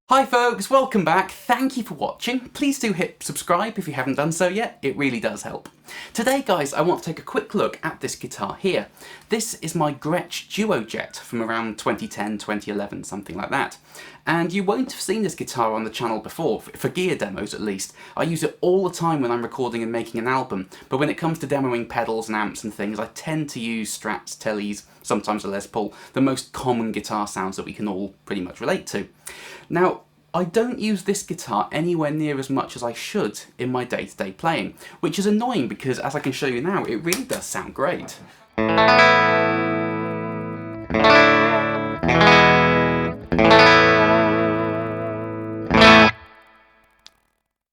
Hi folks, welcome back. Thank you for watching. Please do hit subscribe if you haven't done so yet. It really does help. Today guys, I want to take a quick look at this guitar here. This is my Gretsch Duo Jet from around 2010, 2011, something like that. And you won't have seen this guitar on the channel before, for gear demos at least. I use it all the time when I'm recording and making an album, but when it comes to demoing pedals and amps and things, I tend to use Strats, Tellys, sometimes a Les Paul, the most common guitar sounds that we can all pretty much relate to. Now, I don't use this guitar anywhere near as much as I should in my day-to-day playing, which is annoying because, as I can show you now, it really does sound great.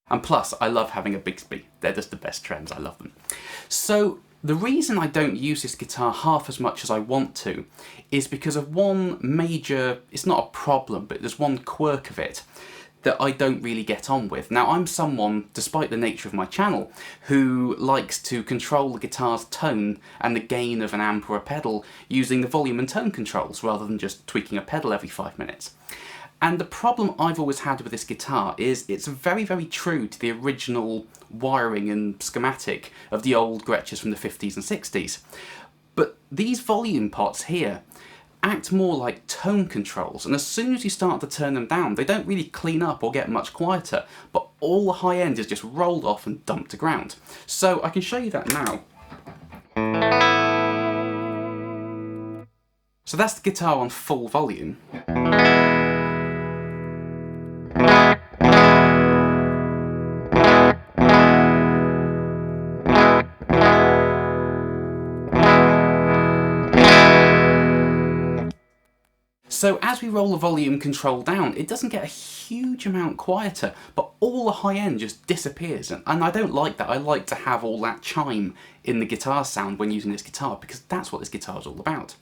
And plus, I love having a Bixby. They're just the best trends, I love them. So, the reason I don't use this guitar half as much as I want to is because of one major, it's not a problem, but there's one quirk of it that I don't really get on with. Now, I'm someone, despite the nature of my channel, who likes to control the guitar's tone and the gain of an amp or a pedal using the volume and tone controls rather than just tweaking a pedal every 5 minutes. And the problem I've always had with this guitar is it's very, very true to the original wiring and schematic of the old Gretsches from the 50s and 60s. But these volume pots here act more like tone controls, and as soon as you start to turn them down, they don't really clean up or get much quieter, but all the high end is just rolled off and dumped to ground. So I can show you that now. So that's the guitar on full volume. So as we roll the volume control down, it doesn't get a huge amount quieter, but all the high end just disappears. And I don't like that. I like to have all that chime in the guitar sound when using this guitar, because that's what this guitar is all about.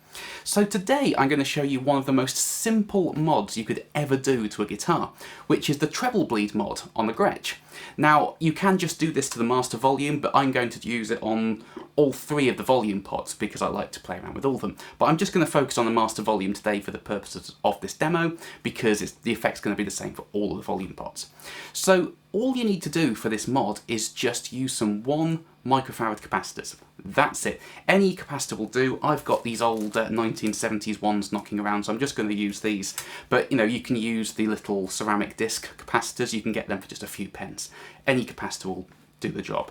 So today I'm going to show you one of the most simple mods you could ever do to a guitar, which is the treble bleed mod on the Gretsch. Now, you can just do this to the master volume, but I'm going to use it on all 3 of the volume pots because I like to play around with all of them. But I'm just going to focus on the master volume today for the purposes of this demo, because the effect's going to be the same for all of the volume pots. So all you need to do for this mod is just use some 1 micro-Farad capacitors. That's it. Any capacitor will do. I've got these old 1970s ones knocking around, so I'm just going to use these. But you know, you can use the little ceramic disc capacitors. You can get them for just a few pence. Any capacitor will do the job.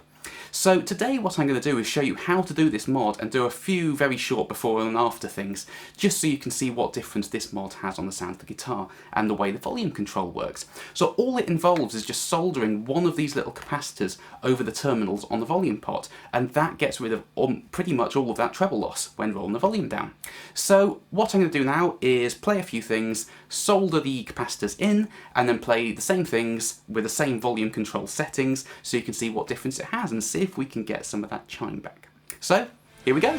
So today what I'm going to do is show you how to do this mod and do a few very short before and after things, just so you can see what difference this mod has on the sound of the guitar and the way the volume control works. So all it involves is just soldering one of these little capacitors over the terminals on the volume pot, and that gets rid of pretty much all of that treble loss when rolling the volume down. So what I'm going to do now is play a few things, solder the capacitors in, and then play the same things with the same volume control settings so you can see what difference it has and see if we can get some of that chime back. So, here we go!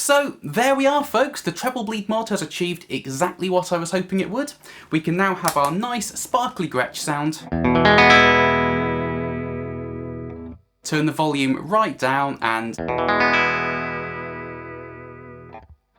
So there we are folks, the treble bleed mod has achieved exactly what I was hoping it would. We can now have our nice sparkly Gretsch sound. Turn the volume right down and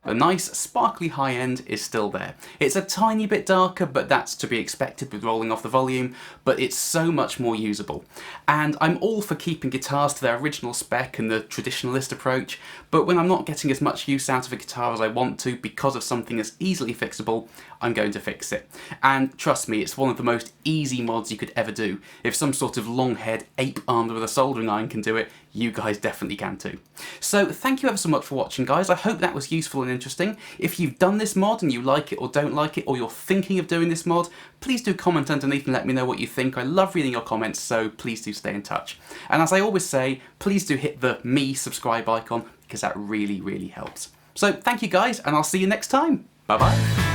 the nice sparkly high end is still there. It's a tiny bit darker, but that's to be expected with rolling off the volume, but it's so much more usable. And I'm all for keeping guitars to their original spec and the traditionalist approach, but when I'm not getting as much use out of a guitar as I want to because of something as easily fixable, I'm going to fix it. And trust me, it's one of the most easy mods you could ever do. If some sort of long-haired ape armed with a soldering iron can do it, you guys definitely can too. So thank you ever so much for watching, guys. I hope that was useful and interesting. If you've done this mod and you like it or don't like it, or you're thinking of doing this mod, please do comment underneath and let me know what you think. I love reading your comments, so please do stay in touch. And as I always say, please do hit the me subscribe icon because that really, really helps. So thank you guys, and I'll see you next time. Bye bye.